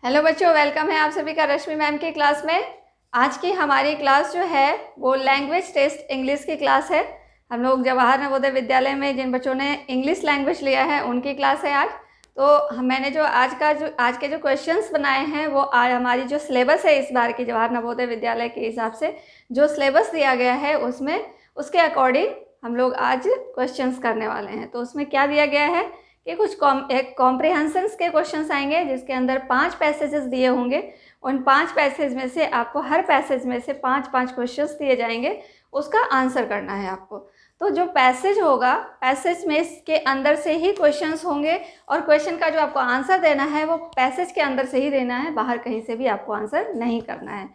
Hello बच्चों, welcome है आप सभी का रश्मि मैम की क्लास में। आज की हमारी क्लास जो है वो लैंग्वेज टेस्ट इंग्लिश की क्लास है। हम लोग जवाहर नवोदय विद्यालय में जिन बच्चों ने इंग्लिश लैंग्वेज लिया है उनकी क्लास है आज। तो मैंने जो आज के जो क्वेश्चंस बनाए हैं वो आज हमारी जो सिलेबस है इस बार की जवाहर नवोदय विद्यालय के हिसाब से जो सिलेबस दिया गया है उसमें उसके अकॉर्डिंग हम लोग आज क्वेश्चंस करने वाले हैं। तो उसमें क्या दिया गया है कि कुछ कॉम्प्रिहेंशंस के क्वेश्चंस आएंगे जिसके अंदर 5 पैसेजेस दिए होंगे। उन 5 पैसेज में से आपको हर पैसेज में से 5-5 क्वेश्चंस दिए जाएंगे, उसका आंसर करना है आपको। तो जो पैसेज होगा, पैसेज में के अंदर से ही क्वेश्चंस होंगे और क्वेश्चन का जो आपको आंसर देना है वो पैसेज के अंदर से ही देना है, बाहर कहीं से भी आपको आंसर नहीं करना है।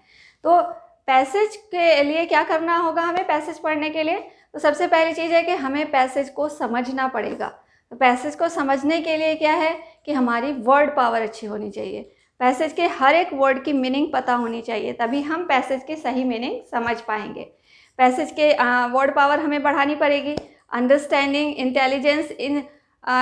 तो पैसेज के लिए क्या करना होगा हमें पैसेज पढ़ने के लिए? तो सबसे पहली चीज़ है कि हमें पैसेज को समझना पड़ेगा। तो पैसेज को समझने के लिए क्या है कि हमारी वर्ड पावर अच्छी होनी चाहिए। पैसेज के हर एक वर्ड की मीनिंग पता होनी चाहिए, तभी हम पैसेज की सही मीनिंग समझ पाएंगे। पैसेज के वर्ड पावर हमें बढ़ानी पड़ेगी। अंडरस्टैंडिंग, इंटेलिजेंस, इन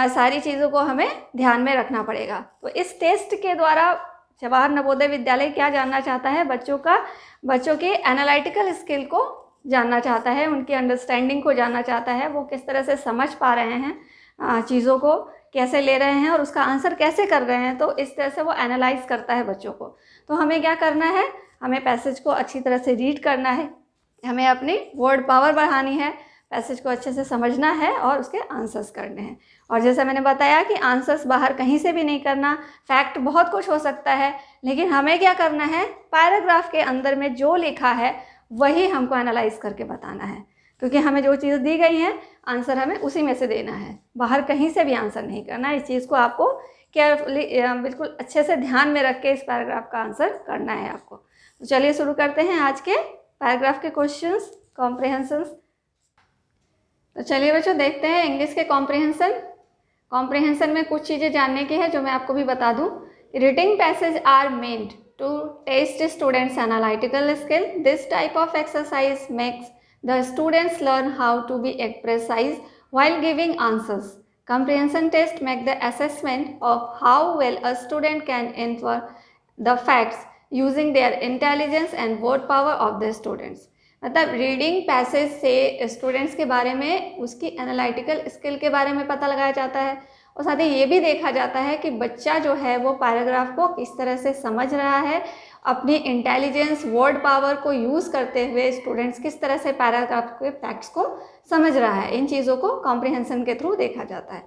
सारी चीज़ों को हमें ध्यान में रखना पड़ेगा। तो इस टेस्ट के द्वारा जवाहर नवोदय विद्यालय क्या जानना चाहता है? बच्चों की एनालिटिकल स्किल को जानना चाहता है, उनकी अंडरस्टैंडिंग को जानना चाहता है, वो किस तरह से समझ पा रहे हैं, चीज़ों को कैसे ले रहे हैं और उसका आंसर कैसे कर रहे हैं। तो इस तरह से वो एनालाइज करता है बच्चों को। तो हमें क्या करना है, हमें पैसेज को अच्छी तरह से रीड करना है, हमें अपनी वर्ड पावर बढ़ानी है, पैसेज को अच्छे से समझना है और उसके आंसर्स करने हैं। और जैसा मैंने बताया कि आंसर्स बाहर कहीं से भी नहीं करना। फैक्ट बहुत कुछ हो सकता है, लेकिन हमें क्या करना है, पैराग्राफ के अंदर में जो लिखा है वही हमको एनालाइज करके बताना है, क्योंकि हमें जो चीज़ दी गई है आंसर हमें उसी में से देना है, बाहर कहीं से भी आंसर नहीं करना है। इस चीज़ को आपको केयरफुली बिल्कुल अच्छे से ध्यान में रख के इस पैराग्राफ का आंसर करना है आपको। तो चलिए शुरू करते हैं आज के पैराग्राफ के क्वेश्चंस, कॉम्प्रिहेंशंस। तो चलिए बच्चों देखते हैं इंग्लिश के कॉम्प्रिहेंशन में कुछ चीज़ें जानने की है जो मैं आपको भी बता दूँ। Reading passage are meant to test students analytical skill. This type of exercise makes the students learn how to be precise while giving answers. Comprehension test make the assessment of how well a student can infer the facts using their intelligence and word power of the students. मतलब reading passage से students के बारे में, उसकी analytical skill के बारे में पता लगाया जाता है और साथ ही ये भी देखा जाता है कि बच्चा जो है वो पैराग्राफ को किस तरह से समझ रहा है, अपनी इंटेलिजेंस, वर्ड पावर को यूज़ करते हुए स्टूडेंट्स किस तरह से पैराग्राफ के फैक्ट्स को समझ रहा है। इन चीज़ों को कॉम्प्रिहेंशन के थ्रू देखा जाता है।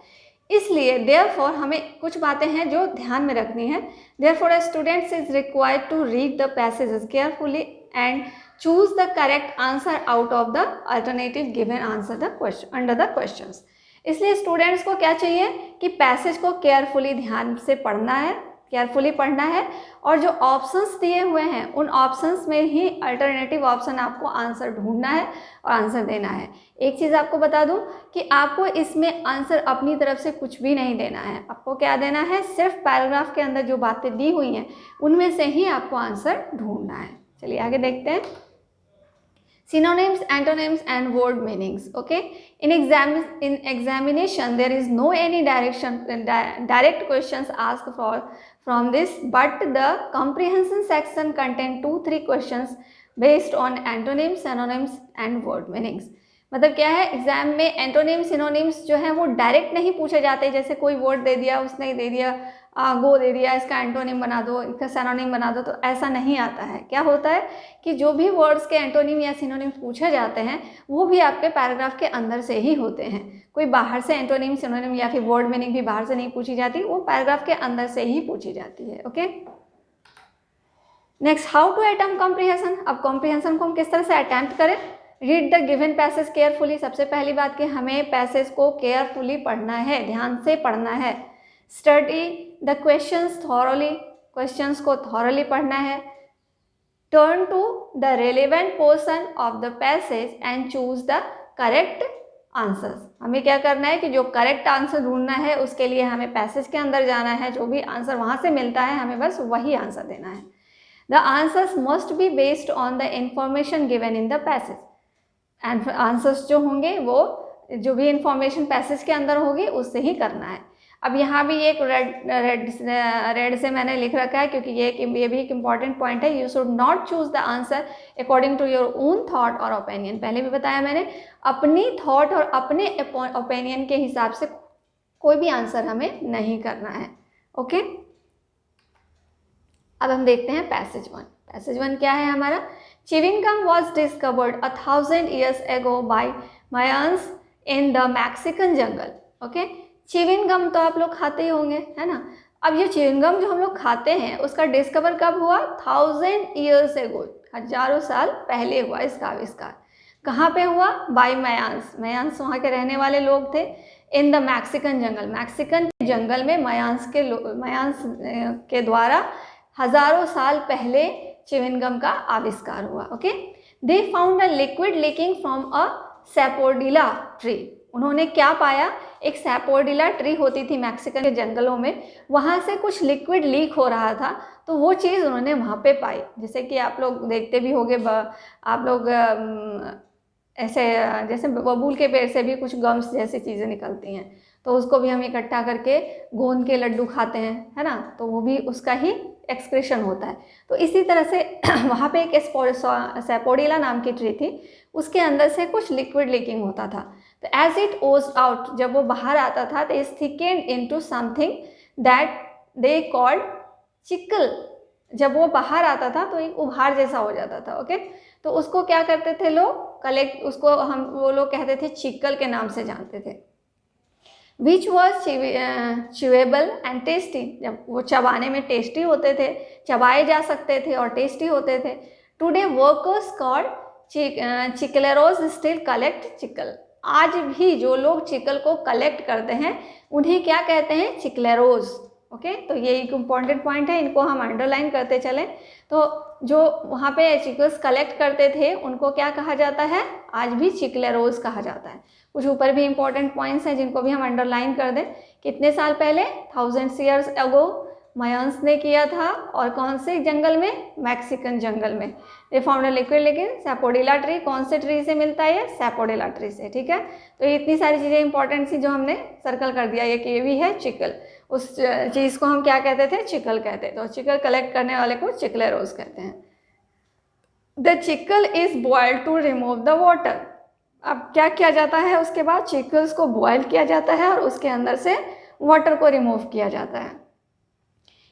इसलिए देयरफॉर हमें कुछ बातें हैं जो ध्यान में रखनी है। Therefore a students is required to read the passages carefully and choose the correct answer out of the alternative given answer the question under the questions। इसलिए स्टूडेंट्स को क्या चाहिए कि पैसेज को केयरफुली ध्यान से पढ़ना है, केयरफुली पढ़ना है और जो ऑप्शंस दिए हुए हैं उन ऑप्शंस में ही अल्टरनेटिव ऑप्शन आपको आंसर ढूंढना है और आंसर देना है। एक चीज़ आपको बता दूं कि आपको इसमें आंसर अपनी तरफ से कुछ भी नहीं देना है। आपको क्या देना है, सिर्फ पैराग्राफ के अंदर जो बातें दी हुई हैं उनमें से ही आपको आंसर ढूंढना है। चलिए आगे देखते हैं। Synonyms, antonyms and word meanings. Okay, in examination there is no any direct questions asked from this, but the comprehension section contain 2-3 questions based on antonyms, synonyms and word meanings। मतलब क्या है, exam में antonym, synonyms जो है वो direct नहीं पूछे जाते। जैसे कोई वर्ड दे दिया, उसने दे दिया गो दे दिया, इसका एंटोनिम बना दो, इसका सिनोनिम बना दो, तो ऐसा नहीं आता है। क्या होता है कि जो भी वर्ड्स के एंटोनिम या सिनोनिम पूछे जाते हैं वो भी आपके पैराग्राफ के अंदर से ही होते हैं। कोई बाहर से एंटोनिम, सिनोनिम या फिर वर्ड मीनिंग भी बाहर से नहीं पूछी जाती, वो पैराग्राफ के अंदर से ही पूछी जाती है। Okay, next, how to attempt comprehension. अब कॉम्प्रिहेंशन को हम किस तरह से अटेम्प्ट करें? Read the given passage carefully. सबसे पहली बात कि हमें पैसेज को केयरफुली पढ़ना है, ध्यान से पढ़ना है। Study the questions thoroughly, questions को थॉरली पढ़ना है। Turn to the relevant portion of the passage and choose the correct answers. हमें क्या करना है कि जो करेक्ट आंसर ढूंढना है उसके लिए हमें पैसेज के अंदर जाना है, जो भी आंसर वहाँ से मिलता है हमें बस वही आंसर देना है। The answers must be based on the information given in the passage. Answers जो होंगे वो जो भी इंफॉर्मेशन पैसेज के अंदर होगी उससे ही करना है। अब यहाँ भी एक रेड से मैंने लिख रखा है क्योंकि ये भी एक इम्पॉर्टेंट पॉइंट है। You should not choose the answer according to your own thought और ओपिनियन। पहले भी बताया मैंने, अपनी थॉट और अपने ओपिनियन के हिसाब से कोई भी आंसर हमें नहीं करना है। ओके, अब हम देखते हैं पैसेज 1। पैसेज 1 क्या है हमारा? Chewing gum was discovered 1000 years ago by Mayans in the Mexican jungle. Okay, chewing gum तो आप लोग खाते ही होंगे, है ना। अब ये च्युइंग गम जो हम लोग खाते हैं उसका डिस्कवर कब हुआ? 1000 years ago, हजारों साल पहले हुआ इसका आविष्कार। कहाँ पे हुआ? Bye Mayans. मायंस वहाँ के रहने वाले लोग थे। In the Mexican jungle, Mexican jungle में मायंस के द्वारा हजारों साल पहले च्युइंग गम का आविष्कार हुआ। Okay, they found a liquid leaking from a sapodilla tree. उन्होंने क्या पाया? एक सैपोर्डिला ट्री होती थी मैक्सिकन के जंगलों में, वहाँ से कुछ लिक्विड लीक हो रहा था, तो वो चीज़ उन्होंने वहाँ पे पाई। जैसे कि आप लोग देखते भी होंगे, आप लोग ऐसे जैसे बबूल के पेड़ से भी कुछ गम्स जैसी चीज़ें निकलती हैं, तो उसको भी हम इकट्ठा करके गोंद के लड्डू खाते हैं, है ना, तो वो भी उसका ही एक्सक्रीशन होता है। तो इसी तरह से वहाँ पे एक सैपोडिला नाम की ट्री थी, उसके अंदर से कुछ लिक्विड लीकिंग होता था। तो एज इट ओज आउट, जब वो बाहर आता था, तो is thickened into something that they called chicle. जब वो बाहर आता था तो एक उभार जैसा हो जाता था। ओके, तो उसको क्या करते थे लोग? उसको वो लोग कहते थे चिकल के नाम से जानते थे। Which was chewable and tasty, जब वो चबाने में टेस्टी होते थे, चबाए जा सकते थे और टेस्टी होते थे। Today workers called chicleros still collect chicle. आज भी जो लोग चिकल को कलेक्ट करते हैं उन्हें क्या कहते हैं? चिकलेरोज। ओके, तो ये एक इम्पॉर्टेंट पॉइंट है, इनको हम अंडरलाइन करते चलें। तो जो वहाँ पे चिकल्स कलेक्ट करते थे उनको क्या कहा जाता है? आज भी चिकलेरोज कहा जाता है। कुछ ऊपर भी इंपॉर्टेंट पॉइंट्स हैं जिनको भी हम अंडरलाइन कर दें। कितने साल पहले? 1000 years ago मायंस ने किया था, और कौन से जंगल में? मैक्सिकन जंगल में। ये फाउंड अ लिक्विड, लेकिन सैपोडिला ट्री कौन से ट्री से मिलता है? सैपोडिला ट्री से। ठीक है, तो ये इतनी सारी चीज़ें इंपॉर्टेंट थी जो हमने सर्कल कर दिया। ये कि ये भी है चिकल, उस चीज़ को हम क्या कहते थे? चिकल कहते। तो चिकल कलेक्ट करने वाले को चिकलेरोज कहते हैं। The chicle is boiled to remove the water. अब क्या किया जाता है? उसके बाद चिकल्स को बॉयल किया जाता है और उसके अंदर से वाटर को रिमूव किया जाता है।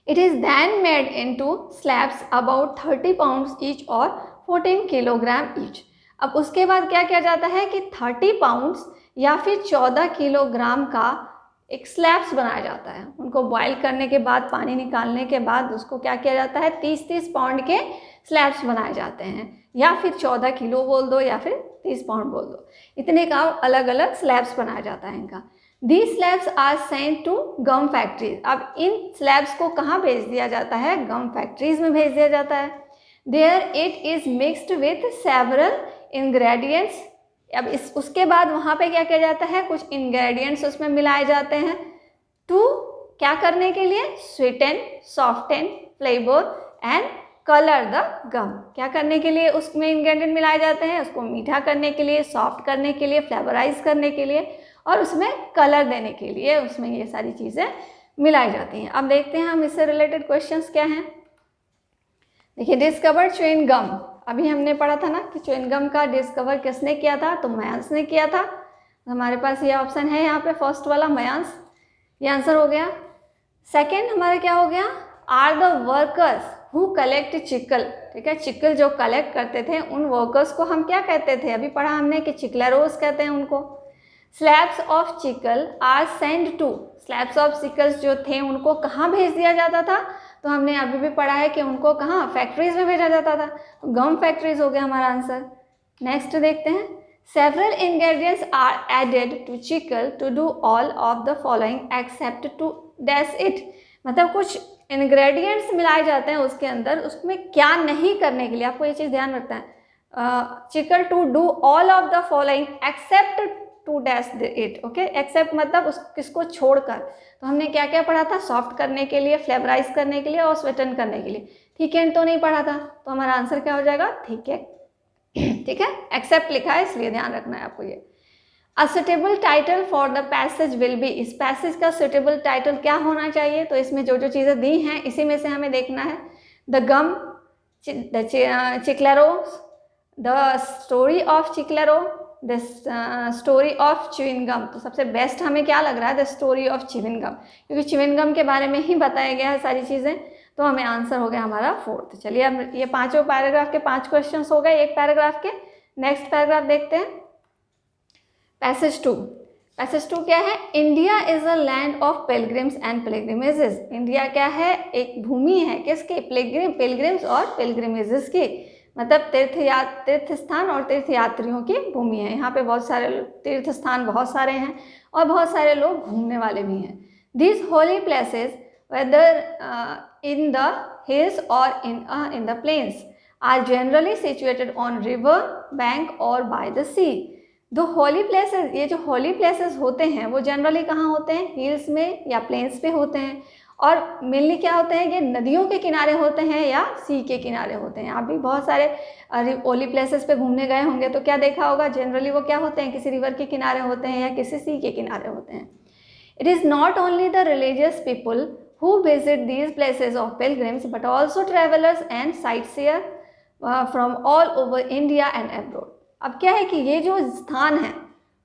It is then made into slabs about 30 pounds each और 14 किलोग्राम ईच। अब उसके बाद क्या किया जाता है कि 30 pounds या फिर 14 किलोग्राम का एक स्लैब्स बनाया जाता है। उनको बॉयल करने के बाद, पानी निकालने के बाद उसको क्या किया जाता है? 30-30 पाउंड के स्लैब्स बनाए जाते हैं, या फिर 14 किलो बोल दो या फिर 30 पाउंड बोल दो, इतने का अलग अलग स्लैब्स बनाया जाता है इनका। These slabs are sent to gum factories। अब इन स्लैब्स को कहाँ भेज दिया जाता है? गम फैक्ट्रीज में भेज दिया जाता है। There it is mixed with several ingredients। अब उसके बाद वहाँ पे क्या किया जाता है? कुछ इंग्रेडिएंट्स उसमें मिलाए जाते हैं। टू क्या करने के लिए? Sweeten, soften, flavour and colour the gum. क्या करने के लिए उसमें इंग्रेडिएंट मिलाए जाते हैं? उसको मीठा करने के लिए, सॉफ्ट करने के लिए, फ्लेवराइज करने के लिए और उसमें कलर देने के लिए उसमें ये सारी चीज़ें मिलाई जाती हैं। अब देखते हैं हम इससे रिलेटेड क्वेश्चंस क्या हैं। देखिए, डिस्कवर च्युइंग गम। अभी हमने पढ़ा था ना कि च्युइंग गम का डिस्कवर किसने किया था? तो मायंस ने किया था। हमारे पास ये ऑप्शन है यहाँ पे, फर्स्ट वाला मायंस, ये आंसर हो गया। सेकेंड हमारा क्या हो गया? Are the workers who collect chicle. ठीक है, चिकल जो कलेक्ट करते थे उन वर्कर्स को हम क्या कहते थे? अभी पढ़ा हमने कि चिकलेरोज कहते हैं उनको। Slabs of chicle are sent to. Slabs of chicles जो थे उनको कहाँ भेज दिया जाता था? तो हमने अभी भी पढ़ा है कि उनको कहाँ? फैक्ट्रीज में भेजा जाता था। तो गम फैक्ट्रीज हो गया हमारा आंसर। नेक्स्ट देखते हैं, several ingredients are added to chicle to do all of the following except to dash it. मतलब कुछ इंग्रेडिएंट्स मिलाए जाते हैं उसके अंदर, उसमें क्या नहीं करने के लिए, आपको ये चीज़ ध्यान रखना है। Chicle to do all of the following except to dash it. Okay, except मतलब उस किसको छोड़कर। तो हमने क्या क्या पढ़ा था? सॉफ्ट करने के लिए, फ्लेवराइज करने के लिए और स्वीटन करने के लिए। थिकेंड तो नहीं पढ़ा था, तो हमारा आंसर क्या हो जाएगा? थिकेंड। ठीक है, एक्सेप्ट लिखा है इसलिए ध्यान रखना है आपको ये। A suitable title for the passage will be, इस पैसेज का सुटेबल टाइटल क्या होना चाहिए? तो इसमें जो जो चीज़ें दी हैं इसी में से हमें देखना है। The gum, the chiclero, the story of chiclero, the story of chewing gum. तो सबसे बेस्ट हमें क्या लग रहा है? The story of chewing gum, क्योंकि च्युइंग गम के बारे में ही बताया गया है सारी चीज़ें। तो हमें आंसर हो गया हमारा 4th। चलिए अब ये पांचों पैराग्राफ के 5 क्वेश्चंस हो गए एक पैराग्राफ के। नेक्स्ट पैराग्राफ देखते हैं, पैसेज 2। पैसेज 2 क्या है? India is a land of pilgrims and pilgrimages. India क्या है? एक भूमि है किसकी? पिलग्रिम्स और पिलग्रिमेजेस की, मतलब तीर्थ स्थान और तीर्थ यात्रियों की भूमि है। यहाँ पे बहुत सारे तीर्थ स्थान बहुत सारे हैं और बहुत सारे लोग घूमने वाले भी हैं। These holy places whether in the hills or in the plains are generally situated on river bank or by the sea. The holy places, ये जो holy places होते हैं वो जनरली कहाँ होते हैं? हिल्स में या प्लेन्स पे होते हैं, और मेनली क्या होते हैं? ये नदियों के किनारे होते हैं या सी के किनारे होते हैं। आप भी बहुत सारे होली प्लेसेस पे घूमने गए होंगे तो क्या देखा होगा? जनरली वो क्या होते हैं? किसी रिवर के किनारे होते हैं या किसी सी के किनारे होते हैं। It is not only the religious people who visit these places of pilgrims but also travelers and sightseers from all over India and abroad. अब क्या है कि ये जो स्थान है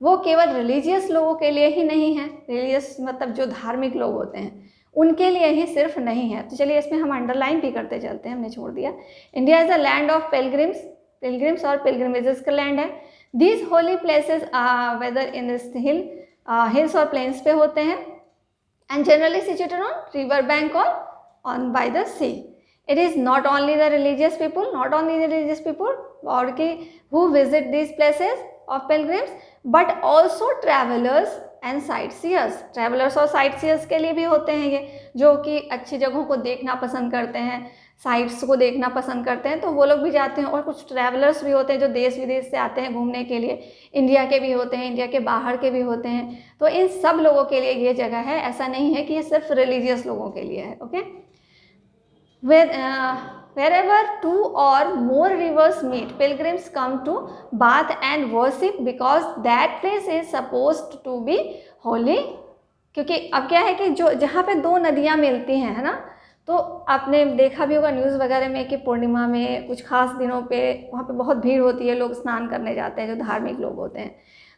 वो केवल रिलीजियस लोगों के लिए ही नहीं है, रिलीजियस मतलब जो धार्मिक लोग होते हैं उनके लिए ही सिर्फ नहीं है। तो चलिए इसमें हम अंडरलाइन भी करते चलते हैं, हमने छोड़ दिया। India is a land of pilgrims और पिलग्रिमेजेस का लैंड है। These holy places whether in this hills और प्लेन्स पे होते हैं, and generally situated on river bank or on by the sea. It is not only the religious people और कि who visit these places of pilgrims but also travelers and sightseers. travelers और sightseers के लिए भी होते हैं ये, जो कि अच्छी जगहों को देखना पसंद करते हैं, साइट्स को देखना पसंद करते हैं, तो वो लोग भी जाते हैं। और कुछ ट्रैवलर्स भी होते हैं जो देश विदेश से आते हैं घूमने के लिए, इंडिया के भी होते हैं, इंडिया के बाहर के भी होते हैं। तो इन सब लोगों के लिए ये जगह है, ऐसा नहीं है कि ये सिर्फ रिलीजियस लोगों के लिए है। Okay, wherever 2 or more rivers meet, pilgrims come to bath and worship because that place is supposed to be holy. क्योंकि अब क्या है कि जो जहाँ पे 2 नदियाँ मिलती हैं, है ना, तो आपने देखा भी होगा न्यूज़ वगैरह में कि पूर्णिमा में कुछ खास दिनों पे वहाँ पे बहुत भीड़ होती है, लोग स्नान करने जाते हैं जो धार्मिक लोग होते हैं।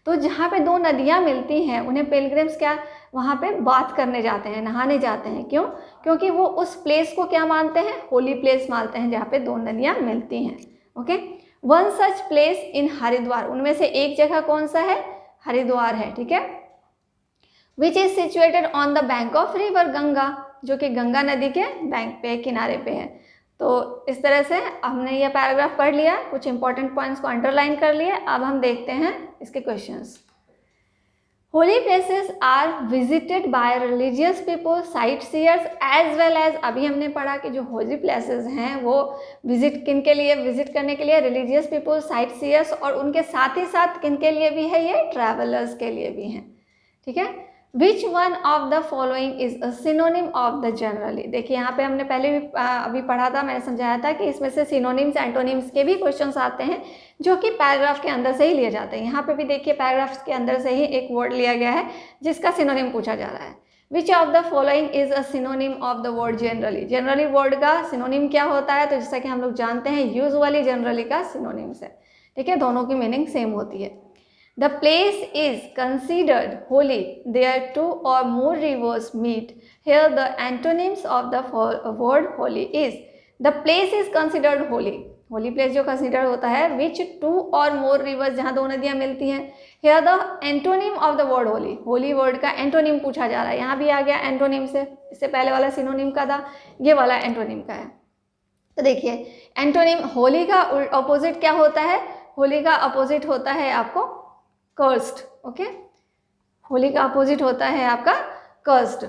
तो जहाँ पे 2 नदियाँ मिलती हैं उन्हें पिलग्रिम्स क्या वहाँ पे बात करने जाते हैं, नहाने जाते हैं। क्यों? क्योंकि वो उस प्लेस को क्या मानते हैं? होली प्लेस मानते हैं जहाँ पे 2 नदियाँ मिलती हैं। Okay, one such place in Haridwar, उनमें से एक जगह कौन सा है? हरिद्वार है। ठीक है, which is situated on the bank of river Ganga, जो कि गंगा नदी के बैंक पे किनारे पे है। तो इस तरह से हमने यह पैराग्राफ पढ़ लिया, कुछ इंपॉर्टेंट पॉइंट्स को अंडरलाइन कर लिए। अब हम देखते हैं इसके questions. Holy places are visited by religious people, sightseers as well as, अभी हमने पढ़ा कि जो होली प्लेसेस हैं वो विजिट किन के लिए विजिट करने के लिए? रिलीजियस पीपल, साइट सीयर्स, और उनके साथ ही साथ किन के लिए भी है? ये ट्रैवलर्स के लिए भी हैं। ठीक है, which one of the following is a synonym of the generally. देखिए यहाँ पे हमने पहले भी अभी पढ़ा था, मैंने समझाया था कि इसमें से सिनोनिम्स एंटोनिम्स के भी क्वेश्चंस आते हैं जो कि पैराग्राफ के अंदर से ही लिए जाते हैं। यहाँ पे भी देखिए पैराग्राफ्स के अंदर से ही एक वर्ड लिया गया है जिसका सिनोनिम पूछा जा रहा है। Which of the following is a synonym of the word generally. Generally word का सिनोनिम क्या होता है? तो जैसा कि हम लोग जानते हैं यूजुअली जनरली का सिनोनिम्स है। ठीक है, दोनों की मीनिंग सेम होती है। The place is considered holy there 2 or more rivers meet. Here the antonyms of the word holy is, the place is considered holy, holy place जो considered होता है, which 2 or more rivers, जहाँ 2 नदियाँ मिलती हैं। Here the antonym of the word holy, holy word का antonym पूछा जा रहा है। यहाँ भी आ गया एंटोनिम से, इससे पहले वाला सिनोनिम का था, ये वाला एंटोनिम का है। तो देखिए एंटोनिम, होली का अपोजिट क्या होता है? होली का अपोजिट होता है आपको कर्स्ड। ओके, होली का अपोजिट होता है आपका कर्स्ड।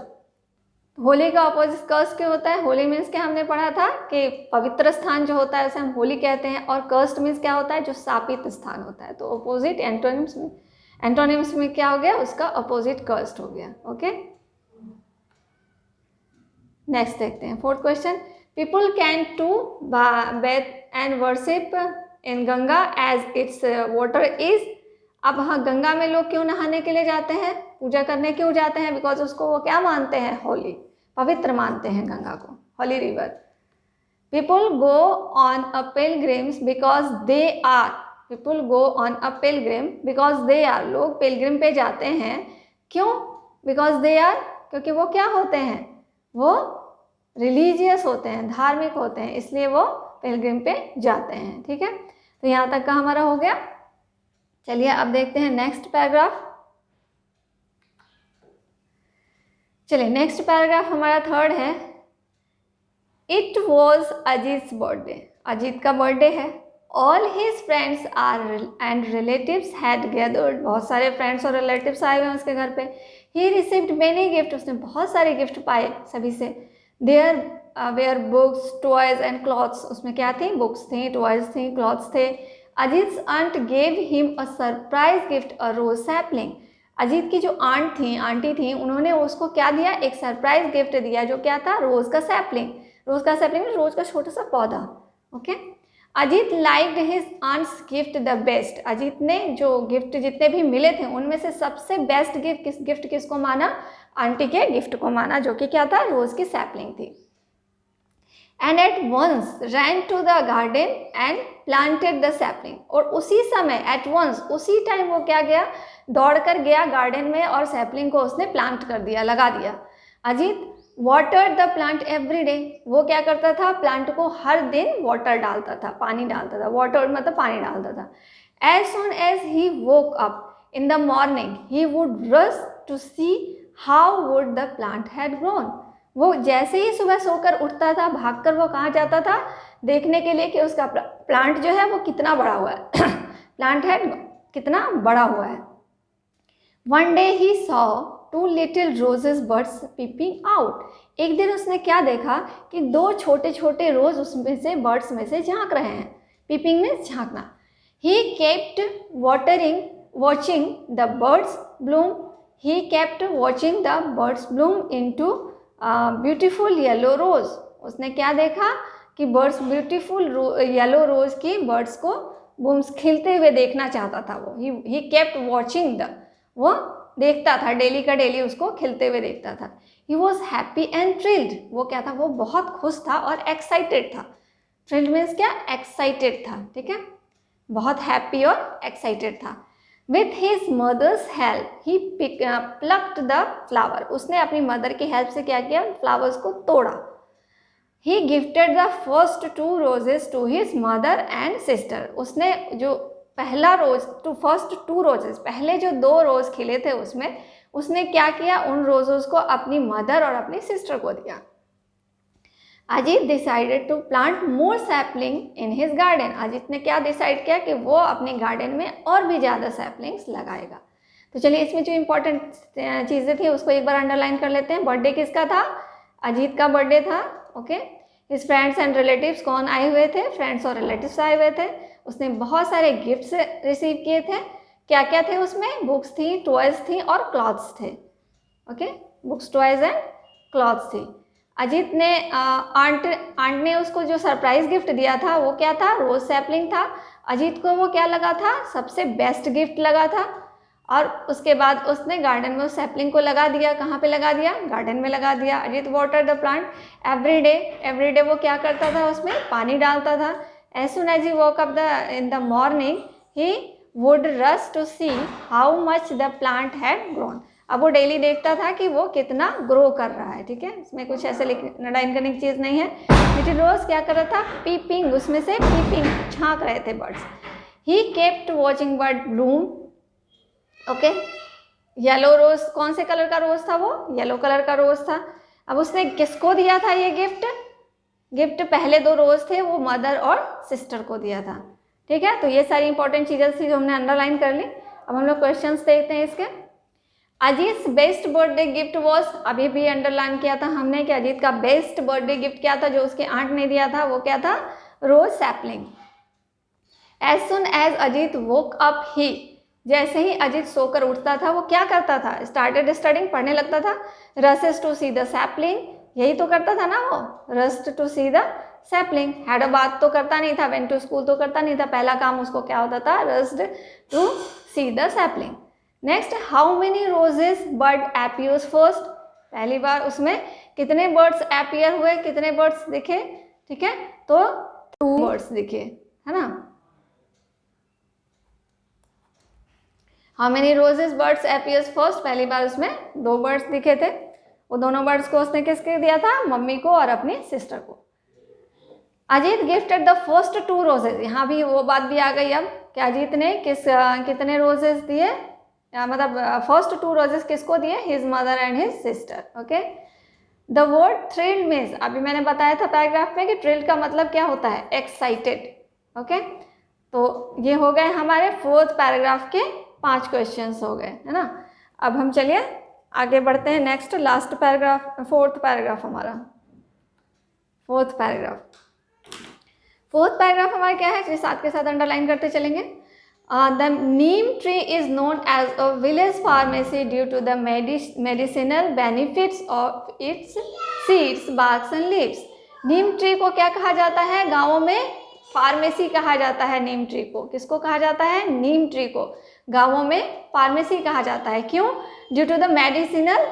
होली का अपोजिट कर्स्ड क्या होता है? होली मीन्स क्या हमने पढ़ा था कि पवित्र स्थान जो होता है उसे हम होली कहते हैं, और कर्स्ड मीन्स क्या होता है? जो शापित स्थान होता है। तो अपोजिट एंटोनिम्स में क्या हो गया? उसका अपोजिट कर्स्ड हो गया। ओके, नेक्स्ट देखते हैं 4th question. People can to bathe and worship in Ganga as its water is अब हाँ, गंगा में लोग क्यों नहाने के लिए जाते हैं, पूजा करने क्यों जाते हैं? बिकॉज उसको वो क्या मानते हैं, होली, पवित्र मानते हैं गंगा को, holy river. People go on a pilgrims because they are, people go on a pilgrim because they are, लोग पिलग्रिम पे जाते हैं क्यों? बिकॉज दे आर, क्योंकि वो क्या होते हैं, वो रिलीजियस होते हैं, धार्मिक होते हैं, इसलिए वो पिलग्रिम पे जाते हैं। ठीक है, तो यहाँ तक का हमारा हो गया। चलिए अब देखते हैं नेक्स्ट पैराग्राफ। चलिए नेक्स्ट पैराग्राफ हमारा थर्ड है। It was Ajit birthday, Ajit का बर्थडे है। All his friends are and relatives had gathered, बहुत सारे फ्रेंड्स और रिलेटिव्स आए हुए हैं उसके घर पे। ही रिसीव्ड मेनी गिफ्ट, उसने बहुत सारे गिफ्ट पाए सभी से। There were books, toys and clothes, उसमें क्या थी, बुक्स थी, टॉयज थी, क्लॉथ्स थे। Ajit's aunt gave him a surprise gift, a rose sapling, Ajit की जो आंटी थी उन्होंने उसको क्या दिया, एक सरप्राइज गिफ्ट दिया, जो क्या था, रोज का सैपलिंग। रोज का सैपलिंग, रोज का छोटा सा पौधा। Okay, Ajit liked his aunts gift the best, Ajit ने जो गिफ्ट जितने भी मिले थे उनमें से सबसे बेस्ट गिफ्ट किसको माना, आंटी के गिफ्ट को माना, जो कि क्या था, रोज की सैपलिंग थी। And at once ran to the garden and planted the sapling, और उसी समय, एट वंस, उसी टाइम वो क्या गया, दौड़कर गया गार्डन में और सैपलिंग को उसने प्लांट कर दिया, लगा दिया। Ajit water the plant every day, वो क्या करता था, प्लांट को हर दिन वाटर डालता था, पानी डालता था, वाटर मतलब पानी डालता था। As soon as he woke up in the morning he would rush to see how would the plant had grown, वो जैसे ही सुबह सोकर उठता था, भागकर वो कहाँ जाता था, देखने के लिए कि उसका प्लांट जो है वो कितना बड़ा हुआ है प्लांट है कितना बड़ा हुआ है। One day he saw two little roses birds peeping out, एक दिन उसने क्या देखा कि दो छोटे छोटे रोज उसमें से, बर्ड्स में से झांक रहे हैं। पीपिंग में झांकना। He kept watching the birds bloom, he kept watching the birds bloom into beautiful yellow rose, उसने क्या देखा कि बर्ड्स ब्यूटीफुल येलो रोज की बर्ड्स को बूम्स खिलते हुए देखना चाहता था वो। ही केप्ट वॉचिंग द, वो देखता था, डेली का डेली उसको खिलते हुए देखता था। He was happy and thrilled, वो क्या था, वो बहुत खुश था और एक्साइटेड था। थ्रिल्ड मीन्स क्या, एक्साइटेड था। ठीक है, बहुत हैप्पी और एक्साइटेड था। With his mothers help he plucked the flower, उसने अपनी मदर की हेल्प से क्या किया, फ्लावर्स को तोड़ा। He gifted the first 2 roses to his mother and sister, उसने जो पहला रोज, फर्स्ट 2 रोजेस, पहले जो 2 रोज खिले थे उसमें उसने क्या किया, उन रोजेस को अपनी मदर और अपनी सिस्टर को दिया। Ajit decided to plant more sapling in his garden, Ajit ने क्या डिसाइड किया कि वो अपने गार्डन में और भी ज़्यादा सैपलिंग्स लगाएगा। तो चलिए इसमें जो इम्पोर्टेंट चीज़ें थी उसको एक बार अंडरलाइन कर लेते हैं। बर्थडे किसका था, अजीत का बर्थडे था। Okay, his friends and relatives कौन आए हुए थे, फ्रेंड्स और रिलेटिव्स आए हुए थे। उसने बहुत सारे गिफ्ट्स रिसीव किए थे। क्या क्या थे उसमें, बुक्स थी, टॉयज थी और क्लॉथ्स थे। Okay, books, toys and clothes थी। अजीत ने आंट ने उसको जो सरप्राइज गिफ्ट दिया था वो क्या था, रोज सैपलिंग था। अजीत को वो क्या लगा था, सबसे बेस्ट गिफ्ट लगा था। और उसके बाद उसने गार्डन में उस सैपलिंग को लगा दिया। कहाँ पे लगा दिया, गार्डन में लगा दिया। Ajit water the plant every day वो क्या करता था, उसमें पानी डालता था। As soon as he woke up in the morning he would rush to see how much the plant had grown, अब वो डेली देखता था कि वो कितना ग्रो कर रहा है। ठीक है, इसमें कुछ ऐसे अंडरलाइन करने की चीज़ नहीं है। लिटिल रोज क्या कर रहा था, पीपिंग, उसमें से पीपिंग, झांक रहे थे birds. He kept watching bird bloom. Okay, yellow rose, कौन से कलर का रोज था वो, येलो कलर का रोज था। अब उसने किसको दिया था ये गिफ्ट पहले 2 रोज थे वो मदर और सिस्टर को दिया था। ठीक है, तो ये सारी इंपॉर्टेंट चीज़ें थी जो हमने अंडरलाइन कर ली। अब हम लोग क्वेश्चंस देखते हैं इसके। Ajit best birthday gift was, अभी भी अंडरलाइन किया था हमने कि अजीत का बेस्ट बर्थडे गिफ्ट क्या था जो उसके आंट ने दिया था, वो क्या था, rose sapling. As soon as Ajit woke up he, जैसे ही अजीत सोकर उठता था वो क्या करता था, स्टार्टेड स्टडिंग, पढ़ने लगता था। Rushes to see the sapling, यही तो करता था ना वो, rushed to see the sapling. Had a बात तो करता नहीं था, वेंट टू स्कूल तो करता नहीं था। पहला काम उसको क्या होता था, rushed to see the sapling. Next, how many roses bird appears first, पहली बार उसमें कितने बर्ड्स appear हुए, कितने बर्ड्स दिखे, ठीक है, तो 2 बर्ड्स दिखे, है ना। How many roses birds appears first, पहली बार उसमें 2 बर्ड्स दिखे थे। वो दोनों बर्ड्स को उसने किसके दिया था, मम्मी को और अपनी सिस्टर को। Ajit gifted the first 2 roses, यहाँ भी वो बात भी आ गई अब कि अजीत ने कितने रोजेस दिए, मतलब फर्स्ट 2 रोजेस किसको दिए, his mother and his sister. Okay, the word thrilled means, अभी मैंने बताया था पैराग्राफ में कि थ्रिल्ड का मतलब क्या होता है, एक्साइटेड। ओके, तो ये हो गए हमारे 4th पैराग्राफ के 5 क्वेश्चंस हो गए, है ना। अब हम चलिए आगे बढ़ते हैं, next last paragraph, 4th paragraph हमारा, 4th पैराग्राफ। 4th पैराग्राफ हमारा क्या है, जो साथ के साथ अंडरलाइन करते चलेंगे। The neem tree is known as a village pharmacy due to the medicinal benefits of its seeds, barks and leaves. Neem tree को क्या कहा जाता है, गाँवों में फार्मेसी कहा जाता है नीम ट्री को। किसको कहा जाता है, नीम ट्री को गाँवों में फार्मेसी कहा जाता है। क्यों, due to the medicinal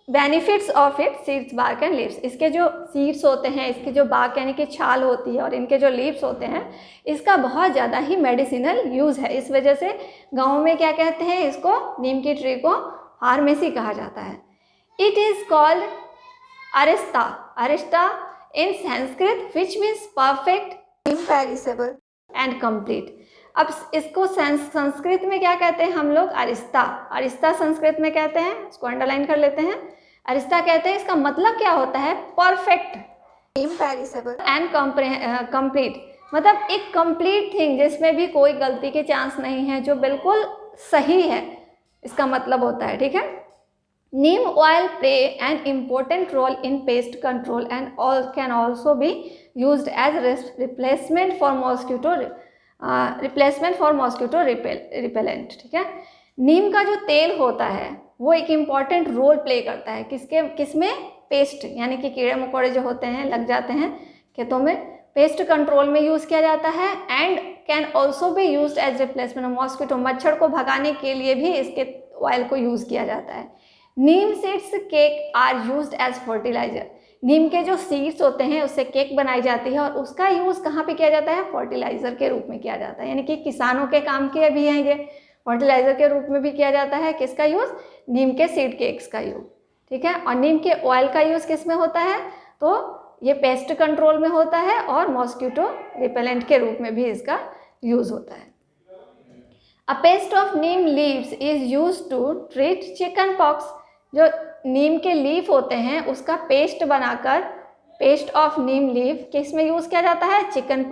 benefits of it seeds, bark and leaves. इसके जो सीड्स होते हैं, इसकी जो बार्क यानी कि छाल होती है और इनके जो लीव्स होते हैं, इसका बहुत ज़्यादा ही मेडिसिनल यूज़ है। इस वजह से गाँव में क्या कहते हैं, इसको नीम की ट्री को फार्मेसी कहा जाता है। It is called arishta, arishta in Sanskrit, which means perfect, imperishable and complete. अब इसको संस्कृत में क्या कहते हैं हम लोग, अरिस्ता। अरिस्ता संस्कृत में कहते हैं, इसको अंडरलाइन कर लेते हैं। अरिस्ता कहते हैं, इसका मतलब क्या होता है, परफेक्ट, इम्पेरिसेबल एंड कंप्लीट, मतलब एक कंप्लीट थिंग जिसमें भी कोई गलती के चांस नहीं है, जो बिल्कुल सही है, इसका मतलब होता है, ठीक है। Neem oil play an important role in pest control and can also be used as replacement for mosquito repellent, ठीक है। नीम का जो तेल होता है वो एक इम्पॉर्टेंट रोल प्ले करता है, किसमें, पेस्ट यानी कि कीड़े मकोड़े जो होते हैं लग जाते हैं खेतों में, पेस्ट कंट्रोल में यूज़ किया जाता है। And can also be used as replacement of mosquito, मच्छर को भगाने के लिए भी इसके ऑयल को यूज़ किया जाता है। Neem seeds cake are used as fertiliser, नीम के जो सीड्स होते हैं उससे केक बनाई जाती है और उसका यूज़ कहाँ पे किया जाता है, फर्टिलाइज़र के रूप में किया जाता है। यानी कि किसानों के काम के भी हैं ये, फर्टिलाइज़र के रूप में भी किया जाता है। किसका यूज़, नीम के सीड केक्स का यूज़, ठीक है। और नीम के ऑयल का यूज़ किस में होता है, तो ये पेस्ट कंट्रोल में होता है और मॉस्किटो रिपेलेंट के रूप में भी इसका यूज़ होता है। A paste of neem leaves is use to treat chicken pox, जो नीम के लीफ होते हैं उसका पेस्ट बनाकर, पेस्ट ऑफ नीम लीफ किस में यूज़ किया जाता है, चिकन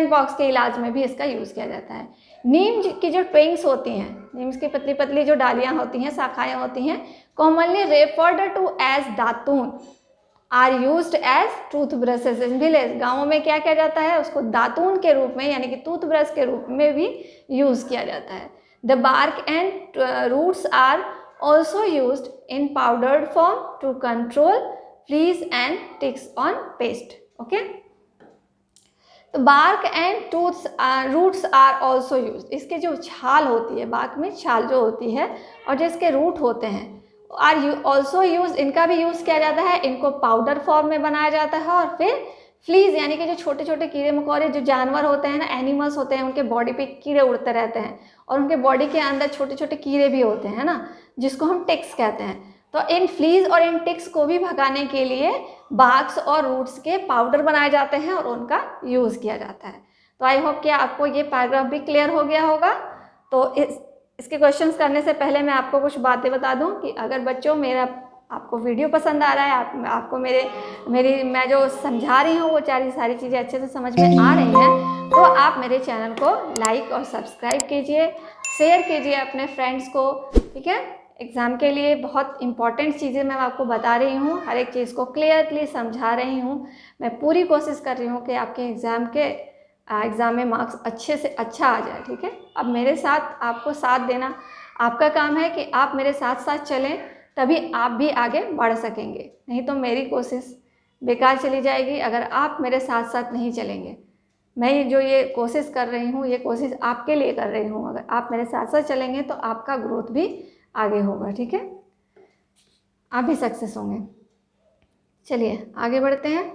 पॉक्स के इलाज में भी इसका यूज़ किया जाता है। नीम की जो ट्विंग्स होती हैं, नीम की पतली पतली जो डालियाँ होती हैं, शाखाएँ होती हैं, commonly referred to as datun, are used as tooth brushes in village. गाँवों में क्या किया जाता है, उसको दातून के रूप में यानी कि टूथब्रश के रूप में भी यूज़ किया जाता है। The bark and roots are also used in powdered form to control fleas and ticks on paste. Okay, तो bark and roots are also used, इसके जो छाल होती है, bark में छाल जो होती है और जो इसके रूट होते हैं are also used, इनका भी यूज़ किया जाता है। इनको पाउडर फॉर्म में बनाया जाता है और फिर फ्लीज यानी कि जो छोटे छोटे कीड़े मकोड़े जो जानवर होते हैं ना, एनिमल्स होते हैं, उनके बॉडी पे कीड़े उड़ते रहते हैं और उनके बॉडी के अंदर छोटे छोटे कीड़े भी होते हैं ना, जिसको हम टिक्स कहते हैं। तो इन फ्लीज और इन टिक्स को भी भगाने के लिए बार्क्स और रूट्स के पाउडर बनाए जाते हैं और उनका यूज़ किया जाता है। तो आई होप कि आपको ये पैराग्राफ भी क्लियर हो गया होगा। तो इसके क्वेश्चंस करने से पहले मैं आपको कुछ बातें बता दूं कि अगर बच्चों मेरा आपको वीडियो पसंद आ रहा है, आपको मैं जो समझा रही हूँ वो सारी चीज़ें अच्छे से समझ में आ रही हैं, तो आप मेरे चैनल को लाइक और सब्सक्राइब कीजिए, शेयर कीजिए अपने फ्रेंड्स को, ठीक है। एग्ज़ाम के लिए बहुत इंपॉर्टेंट चीज़ें मैं आपको बता रही हूँ, हर एक चीज़ को क्लियरली समझा रही हूँ। मैं पूरी कोशिश कर रही हूँ कि आपके एग्ज़ाम में मार्क्स अच्छे से अच्छा आ जाए, ठीक है। अब मेरे साथ आपको साथ देना आपका काम है कि आप मेरे साथ साथ चलें, तभी आप भी आगे बढ़ सकेंगे, नहीं तो मेरी कोशिश बेकार चली जाएगी अगर आप मेरे साथ साथ नहीं चलेंगे। मैं जो ये कोशिश कर रही हूँ, ये कोशिश आपके लिए कर रही हूँ। अगर आप मेरे साथ साथ चलेंगे तो आपका ग्रोथ भी आगे होगा, ठीक है, आप भी सक्सेस होंगे। चलिए आगे बढ़ते हैं।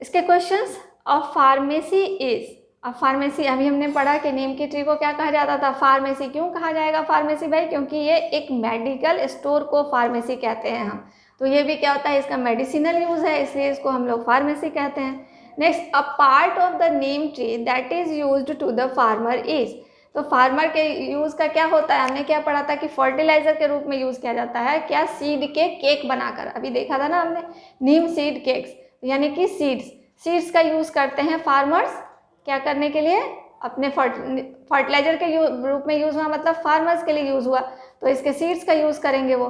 इसके क्वेश्चंस। अ फार्मेसी इज, अब फार्मेसी अभी हमने पढ़ा कि नीम की ट्री को क्या कहा जाता था, फार्मेसी। क्यों कहा जाएगा फार्मेसी भाई? क्योंकि ये एक मेडिकल स्टोर को फार्मेसी कहते हैं हम। तो ये भी क्या होता है, इसका मेडिसिनल यूज़ है, इसलिए इसको हम लोग फार्मेसी कहते हैं। Next, a part of the neem tree that is used to the farmer is, तो फार्मर के यूज़ का क्या होता है, हमने क्या पढ़ा था कि फर्टिलाइजर के रूप में यूज़ किया जाता है। क्या? सीड के केक बनाकर, अभी देखा था ना हमने, नीम सीड केक्स, यानी कि सीड्स का यूज़ करते हैं फार्मर्स क्या करने के लिए, अपने फर्टिलाइजर के रूप में यूज़ हुआ, मतलब फार्मर्स के लिए यूज़ हुआ, तो इसके सीड्स का यूज़ करेंगे वो।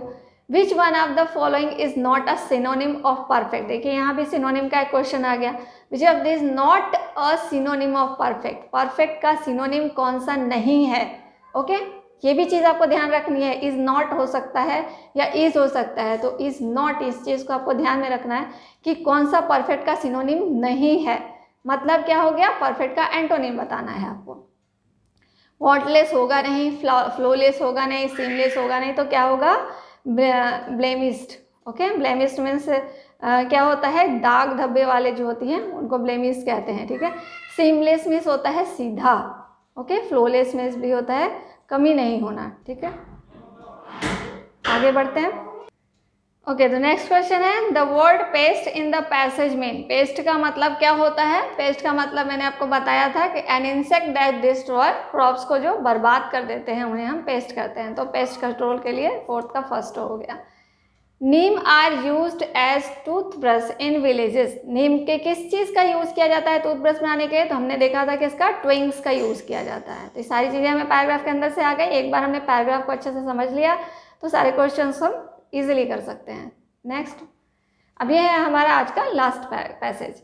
Which one of the following is not a synonym of perfect, देखिए यहाँ भी सिनोनिम का एक क्वेश्चन आ गया। Which of this not a synonym of perfect, perfect का सिनोनिम कौन सा नहीं है? ओके, ये भी चीज़ आपको ध्यान रखनी है। इज़ नॉट हो सकता है या इज़ हो सकता है, तो इज़ नॉट, इस चीज़ को आपको ध्यान में रखना है कि कौन सा परफेक्ट का सिनोनिम नहीं है। मतलब क्या हो गया, परफेक्ट का एंटोनिम बताना है आपको। वॉटलेस होगा नहीं, फ्लोलेस होगा नहीं, सीमलेस होगा नहीं, तो क्या होगा, ब्लेमिस्ड। ओके, ब्लेमिस्ड मीन्स क्या होता है, दाग धब्बे वाले जो होती हैं उनको ब्लेमिश कहते हैं, ठीक है। सीमलेस मीन्स होता है सीधा। ओके, फ्लोलेस मीन्स भी होता है कमी नहीं होना, ठीक है। आगे बढ़ते हैं। ओके, तो नेक्स्ट क्वेश्चन है, the word paste in the passage mean, paste का मतलब क्या होता है? पेस्ट का मतलब मैंने आपको बताया था कि an insect that destroy crops, को जो बर्बाद कर देते हैं उन्हें हम पेस्ट कहते हैं। तो पेस्ट कंट्रोल के लिए फोर्थ का फर्स्ट हो गया। Neem are used as toothbrush in villages, नीम के किस चीज़ का यूज़ किया जाता है टूथब्रश बनाने के? तो हमने देखा था कि इसका ट्विंग्स का यूज़ किया जाता है। तो ये सारी चीज़ें हमें पैराग्राफ के अंदर से आ गई। एक बार हमने पैराग्राफ को अच्छे से समझ लिया तो सारे क्वेश्चन हम इजीली कर सकते हैं। नेक्स्ट, अब ये है हमारा आज का लास्ट पैसेज।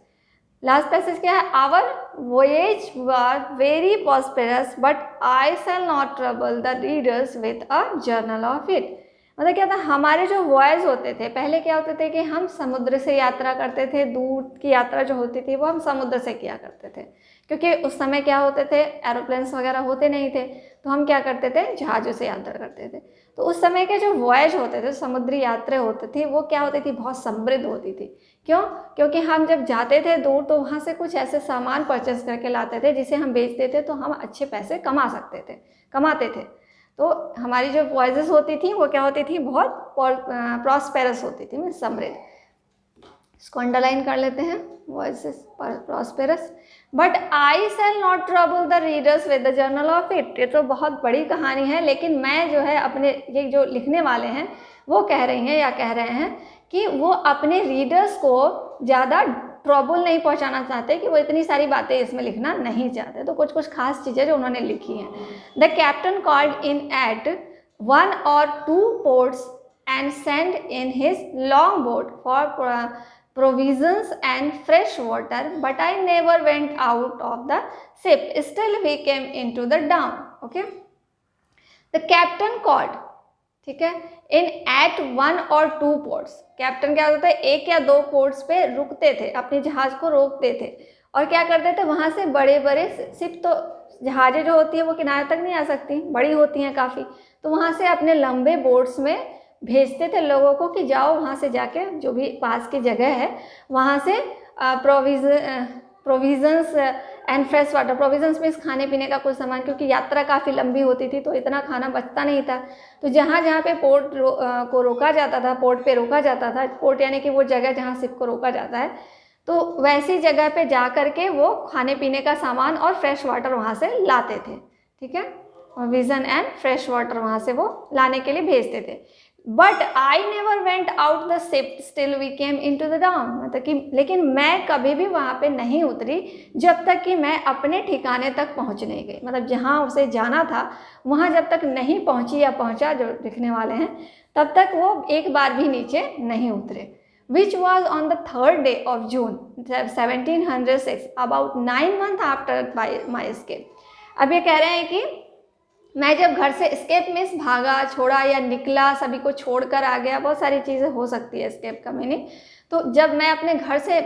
लास्ट पैसेज क्या है, our voyage were very prosperous but I shall not trouble the readers with a journal of it. मतलब क्या था, हमारे जो वॉयज होते थे, पहले क्या होते थे कि हम समुद्र से यात्रा करते थे, दूर की यात्रा जो होती थी वो हम समुद्र से किया करते थे, क्योंकि उस समय क्या होते थे, एरोप्लेन्स वगैरह होते नहीं थे, तो हम क्या करते थे, जहाज़ों से यात्रा करते थे। तो उस समय के जो वॉयज होते थे, समुद्री यात्रा होती थी, वो क्या होती थी, बहुत समृद्ध होती थी। क्यों? क्योंकि हम जब जाते थे दूर तो वहाँ से कुछ ऐसे सामान परचेस करके लाते थे जिसे हम बेचते थे तो हम अच्छे पैसे कमाते थे। तो हमारी जो वॉइसेस होती थी वो क्या होती थी, बहुत प्रॉस्पेरस होती थी, मीन्स समृद्ध। इसको अंडरलाइन कर लेते हैं, voices prosperous. But I shall not trouble the readers with the journal of it, ये तो बहुत बड़ी कहानी है, लेकिन मैं जो है अपने, ये जो लिखने वाले हैं वो कह रही हैं या कह रहे हैं कि वो अपने रीडर्स को ज़्यादा ट्रबल नहीं पहुंचाना चाहते, कि वो इतनी सारी बातें इसमें लिखना नहीं चाहते। तो कुछ खास चीज़ें जो उन्होंने लिखी हैं। The captain called in at 1 or 2 ports and sent in his long boat for provisions and fresh water, but I never went out of the ship. Still we came into the down. Okay, the captain called, ठीक है, इन at 1 or 2 ports। Captain क्या होता है, 1 या 2 ports पे रुकते थे, अपने जहाज को रोकते थे और क्या करते थे, वहाँ से बड़े बड़े शिप, तो जहाज़ें जो होती है वो किनारे तक नहीं आ सकती, बड़ी होती हैं काफ़ी, तो वहाँ से अपने लंबे बोट्स में भेजते थे लोगों को कि जाओ वहाँ से जाके जो भी पास की जगह है वहाँ से provisions and fresh water, provisions means खाने पीने का कुछ सामान, क्योंकि यात्रा काफ़ी लंबी होती थी तो इतना खाना बचता नहीं था। तो जहाँ जहाँ पे पोर्ट को रोका जाता था, पोर्ट पे रोका जाता था, पोर्ट यानी कि वो जगह जहाँ शिप को रोका जाता है, तो वैसी जगह पे जा कर के वो खाने पीने का सामान और फ्रेश वाटर वहाँ से लाते थे, ठीक है, प्रोविजन एंड फ्रेश वाटर वहाँ से वो लाने के लिए भेजते थे। But I never went out the ship still we came into the down, मतलब कि लेकिन मैं कभी भी वहाँ पे नहीं उतरी जब तक कि मैं अपने ठिकाने तक पहुँच नहीं गई, मतलब जहाँ उसे जाना था वहाँ जब तक नहीं पहुँची या पहुँचा जो लिखने वाले हैं, तब तक वो एक बार भी नीचे नहीं उतरे। Which was on the 3rd day of June 1706, about 9 months after my escape। अब ये कह रहे हैं कि मैं जब घर से escape मीन्स भागा, छोड़ा या निकला, सभी को छोड़कर आ गया, बहुत सारी चीज़ें हो सकती है escape का मीनिंग। तो जब मैं अपने घर से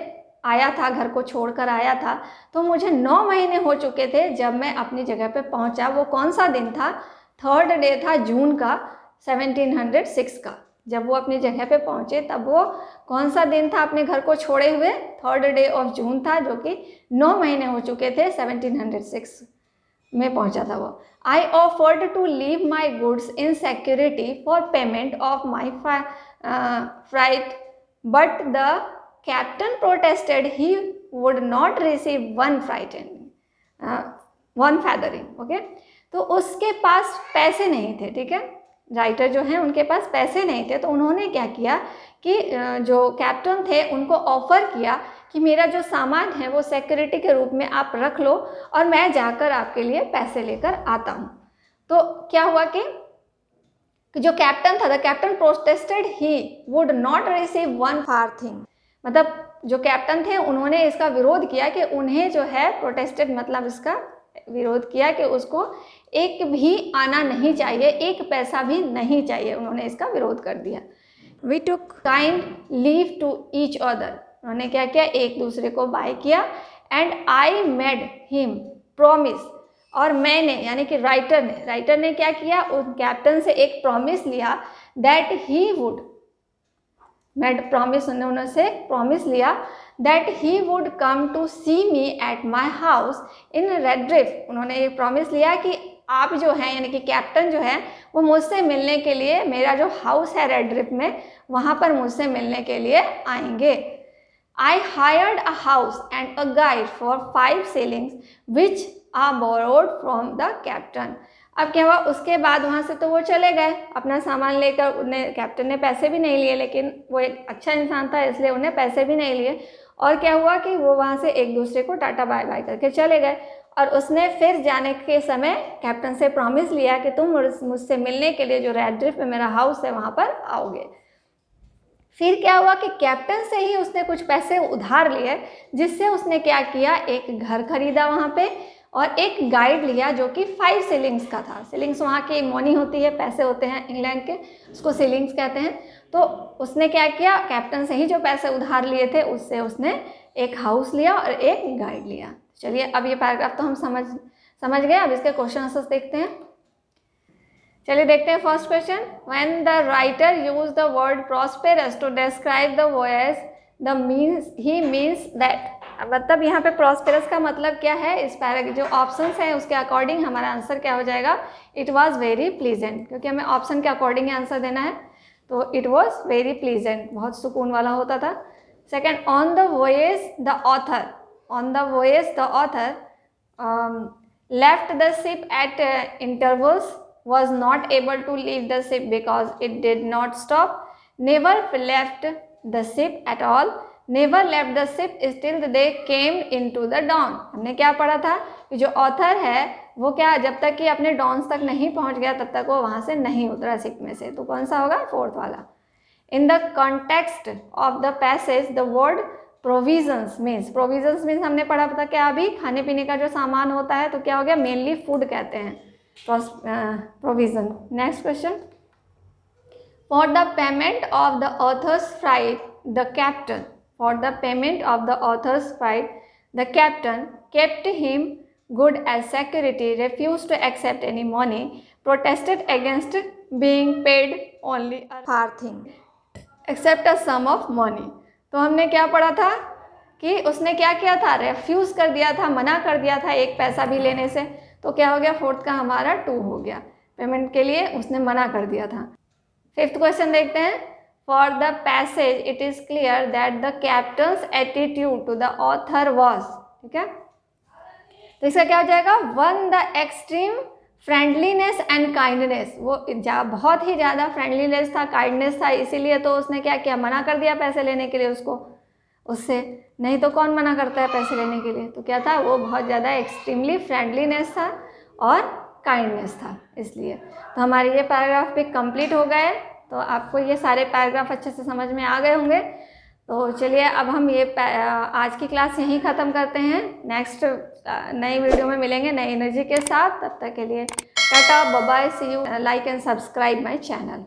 आया था, घर को छोड़कर आया था, तो मुझे 9 महीने हो चुके थे जब मैं अपनी जगह पे पहुंचा। वो कौन सा दिन था? 3rd डे था जून का 1706 का। जब वो अपनी जगह पे पहुंचे तब वो कौन सा दिन था अपने घर को छोड़े हुए? 3rd डे ऑफ जून था, जो कि 9 महीने हो चुके थे, 1706 में पहुंचा था वो। I offered to leave my goods in security for payment of my freight, but the captain protested he would not receive one farthing. Okay, तो उसके पास पैसे नहीं थे, ठीक है, राइटर जो हैं उनके पास पैसे नहीं थे, तो उन्होंने क्या किया कि जो कैप्टन थे उनको ऑफ़र किया कि मेरा जो सामान है वो सिक्योरिटी के रूप में आप रख लो और मैं जाकर आपके लिए पैसे लेकर आता हूँ। तो क्या हुआ कि जो कैप्टन था, the captain protested he would not receive one farthing, मतलब जो कैप्टन थे उन्होंने इसका विरोध किया कि उन्हें जो है, प्रोटेस्टेड मतलब इसका विरोध किया कि उसको एक भी आना नहीं चाहिए, एक पैसा भी नहीं चाहिए, उन्होंने इसका विरोध कर दिया। We took kind leave to each other, उन्होंने क्या किया, एक दूसरे को बाय किया। And I made him promise, और मैंने यानी कि राइटर ने क्या किया, उस कैप्टन से एक प्रॉमिस लिया, that he would made promise, उन्होंने से प्रॉमिस लिया that he would come to see me at my house in Redcliff. उन्होंने ये प्रॉमिस लिया कि आप जो हैं यानी कि कैप्टन जो है वो मुझसे मिलने के लिए, मेरा जो हाउस है रेडक्लिफ में, वहाँ पर मुझसे मिलने के लिए आएंगे। I hired a house and a guide for 5 shillings which are borrowed from the captain. अब क्या हुआ, उसके बाद वहाँ से तो वो चले गए अपना सामान लेकर, उन्हें कैप्टन ने पैसे भी नहीं लिए, लेकिन वो एक अच्छा इंसान था इसलिए उन्हें पैसे भी नहीं लिए। और क्या हुआ कि वो वहाँ से एक दूसरे को टाटा बाय बाय करके चले गए। और उसने फिर जाने के समय कैप्टन से प्रॉमिस लिया कि तुम मुझसे मिलने के लिए जो रेडक्लिफ में मेरा हाउस है वहाँ पर आओगे। फिर क्या हुआ कि कैप्टन से ही उसने कुछ पैसे उधार लिए, जिससे उसने क्या किया, एक घर खरीदा वहाँ पे और एक गाइड लिया जो कि 5 shillings का था। शिलिंग्स वहाँ की मनी होती है, पैसे होते हैं इंग्लैंड के, उसको शिलिंग्स कहते हैं। तो उसने क्या किया, कैप्टन से ही जो पैसे उधार लिए थे उससे उसने एक हाउस लिया और एक गाइड लिया। चलिए, अब ये पैराग्राफ तो हम समझ गए। अब इसके क्वेश्चन आंसर्स देखते हैं। चलिए देखते हैं first question. When the writer use the word prosperous to describe the voice the means he means that, मतलब यहाँ पे प्रॉस्पेरस का मतलब क्या है, इस पैराग्राफ जो ऑप्शंस हैं उसके अकॉर्डिंग हमारा आंसर क्या हो जाएगा, इट वाज वेरी प्लीजेंट, क्योंकि हमें ऑप्शन के अकॉर्डिंग आंसर देना है। तो इट वाज वेरी प्लीजेंट, बहुत सुकून वाला होता था। Second, on the voice the author left the ship eight intervals, was not able to leave the ship because it did not stop, never left the ship at all, never left the ship till they came into the dawn। हमने क्या पढ़ा था कि जो author है वो क्या, जब तक कि अपने डॉन्स तक नहीं पहुंच गया तब तक वो वहाँ से नहीं उतरा शिप में से। तो कौन सा होगा, 4th वाला। In the context of the passage the word provisions means हमने पढ़ा था क्या, अभी खाने पीने का जो सामान होता है तो क्या हो गया, मेनली फूड कहते हैं provision। Next question, for the payment of the author's flight the captain kept him good as security, refused to accept any money, protested against being paid only a farthing except a sum of money। तो हमने क्या पढ़ा था कि उसने क्या किया था, रेफ्यूज़ कर दिया था, मना कर दिया था एक पैसा भी लेने से। तो क्या हो गया, 4th का हमारा 2 हो गया, पेमेंट के लिए उसने मना कर दिया था। 5th क्वेश्चन देखते हैं। For the passage it is clear that the captain's attitude to the author was, ठीक है, तो इसका क्या हो जाएगा, 1 the extreme friendliness and kindness, वो बहुत ही ज़्यादा फ्रेंडलीनेस था, काइंडनेस था, इसीलिए तो उसने क्या किया, मना कर दिया पैसे लेने के लिए उससे, नहीं तो कौन मना करता है पैसे लेने के लिए। तो क्या था, वो बहुत ज़्यादा एक्सट्रीमली फ्रेंडलीनेस था और काइंडनेस था, इसलिए। तो हमारे ये पैराग्राफ भी कंप्लीट हो गए। तो आपको ये सारे पैराग्राफ अच्छे से समझ में आ गए होंगे। तो चलिए अब हम ये आज की क्लास यहीं ख़त्म करते हैं। नेक्स्ट नई वीडियो में मिलेंगे नई एनर्जी के साथ। तब तक के लिए tata, bye bye, see you, like and subscribe my channel.